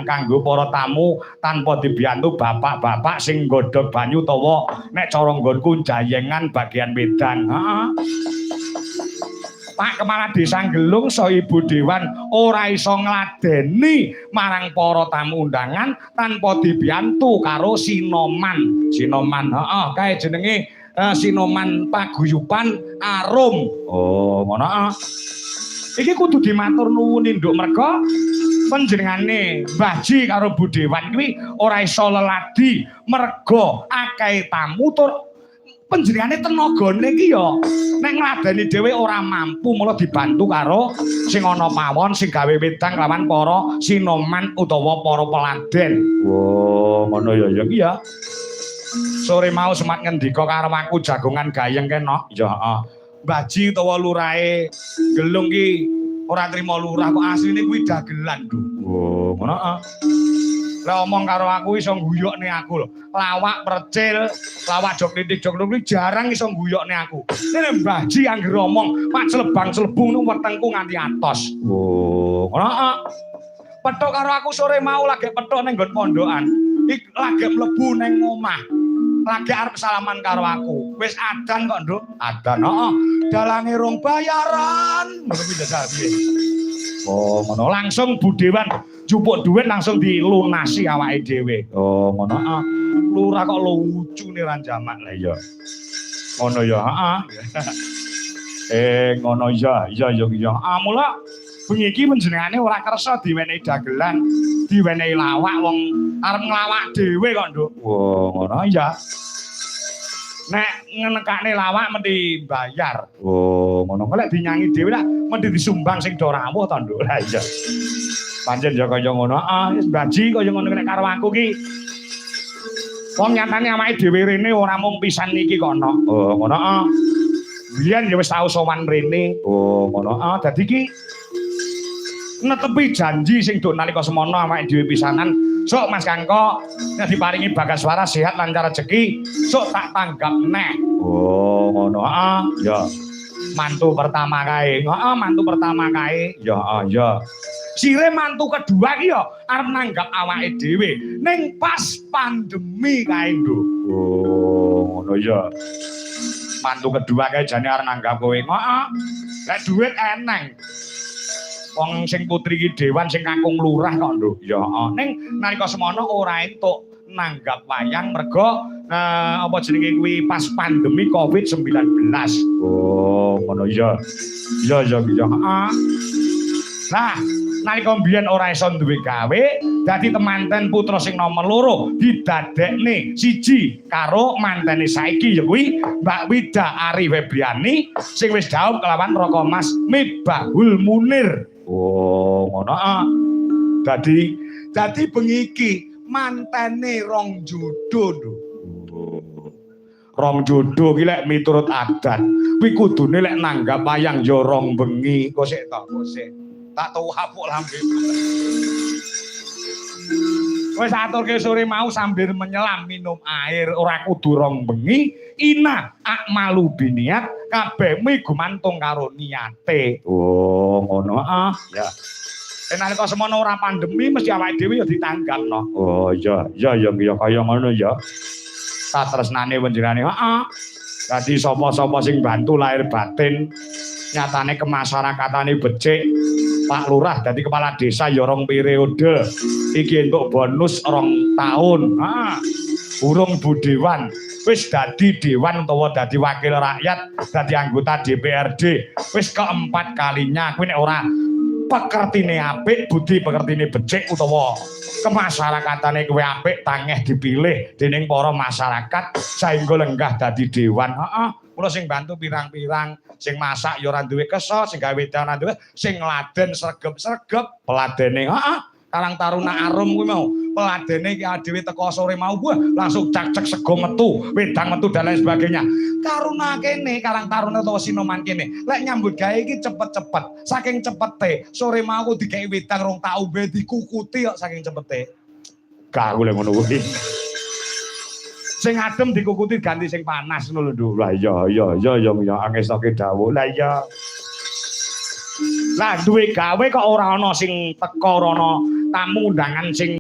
kanggo para tamu tanpa dibiyantu bapak-bapak sing nggodhog banyu utawa nek cara nggonku jayengan bagian wedan. Heeh. Pak Kepala Desa Gelung so Ibu Dewan ora iso ngladeni marang para tamu undangan tanpa dibiyantu karo Sinoman. Sinoman, heeh, kae jenenge Sinoman Paguyuban Arum. Oh, ngono. Iki kudu dimatur nuwun nduk merga panjenengane Mbah Ji karo Bu Dewan kuwi ora iso leladi merga akeh tamu tur panjenengane tenagane iki ya nek ngladeni dhewe ora mampu mula dibantu karo sing ana pawon sing gawe wedang lawan para Sinoman utawa para peladen. Wo, ngono ya ya iki ya. Sore mau semat ngendika karo aku jagongan gayeng kenok. Ya heeh. Mbah Ji utawa lurahe Gelung ki ora trima lurah kok asline kuwi dagelan lho. Wo, ngono heeh. Lah omong karo aku iso guyokne aku lho. Lawak percil, lawak jog titik jog kuwi jarang iso guyokne aku. Nek Mbah Ji anggere omong, Pak celebang-celebung nang wetengku nganti atos. Oh, heeh. Petuk karo aku sore mau lagi petuk ning nggon pondokan. Iki lagi mlebu ning omah. Lagi arep salaman karo aku. Wis adan kok, Nduk. Adan, heeh. Dalange rong bayaran. Ngono kuwi dasar piye? Oh, ngono langsung Bu Dewan jupuk duit langsung dilunasi awake dhewe. Oh, ngono. Heeh. Lurah kok lucune ran jamak. Lah iya. Ngono ya, heeh. Ngono ya. Iya ya iya. Mula bengi iki panjenengane ora kersa diwenehi dagelan, diwenehi lawak wong arep nglawak dhewe kok, Nduk. Wah, ngono ya. Nek ngenekane lawak mesti bayar. Oh, ngono. Lek dinyanyi dhewe lah mesti disumbang sing do rawuh to, Nduk. Lah iya. Pancen ya kaya ngono. Wis Mbah Ji kaya ngono nek karo aku ki. Wong nyatane awake dhewe rene ora mung pisan niki kok, Nok. Oh, ngono. Biyen ya wis tau sowan rene. Oh, ngono. Dadi ki netepi janji sing do nalika semono awake dhewe pisanan. Sok Mas Kangko, nek diparingi Bagaswara sehat lancar rezeki, sok tak tanggap neh. Oh, ngono. Ya. Mantu pertama kae. Heeh, mantu pertama kae. Ya, ya. Sire mantu kedua ki ya arep nanggap awake dhewe ning pas pandemi kae, Nduk. Oh, ngono ya. Mantu kedua kae jane arep nanggap kowe. Heeh. Lek dhuwit eneng. Wong sing putri ki Dewan sing kakung lurah kok, Nduk. Ya, ning nalika semono ora entuk nanggap wayang merga apa jenenge kuwi pas pandemi Covid-19. Oh, ngono ya. Ya ya ya. Nah, nalika mbiyen ora iso duwe gawe, dadi temanten putra sing nomor loro didadekne siji karo mantene saiki ya kuwi Mbak Wida Ari Febriani sing wis dhaup kelawan Raka Mas Mibahul Munir. Oh, ngono. Dadi bengi iki mantene rong jodoh lho. Rong jodoh ki lek miturut adat kuwi kudune lek nanggap wayang ya rong bengi. Kok sik to, kok sik. Tak tau hapuk lambe. Wis aturke sore mau sambil menyelam minum air ora kudu rong bengi. Ina akmalu biniat kabeh mi gumantung karo niate. Oh, ngono. Ya. Nalika semono ora pandemi mesti awake dhewe ya ditanggapno. Oh iya, iya ya kaya ngono ya. Satresnane panjenengane. Heeh. Dadi sapa-sapa sing bantu lahir batin nyatane kemasyarakatane becik. Pak Lurah dadi kepala desa ya rong periode. Iki entuk bonus rong tahun. Urung Bu Dewan wis dadi dewan utawa dadi wakil rakyat, dadi anggota DPRD. Wis keempat kalinya kuwi nek ora pekertine apik, budi pekertine becik utawa kemasyarakatane kuwi apik tangeh dipilih dening para masyarakat saengga lenggah dadi dewan. Heeh. Mula sing bantu pirang-pirang, sing masak ya ora duwe kesa, sing gawe wedan ora duwe, sing ngladen sregep-sregep peladene. Heeh. Karang Taruna Arum kuwi mau. Peladene iki dhewe teko sore mau langsung cak-cek sego metu, wedang metu dan lain sebagainya. Karuna kene, Karang Taruna utawa Sinoman kene, lek nyambut gawe iki cepet-cepet. Saking cepete, sore mau aku digawe wedang rong tak umbe dikukuti kok saking cepete. Gak aku lek ngono kuwi. Sing adem dikukuti ganti sing panas ngono lho. Lah iya angesoke dawuh. Lah iya. Lah duwe gawe kok ora ana sing teko ora ana tamu undangan sing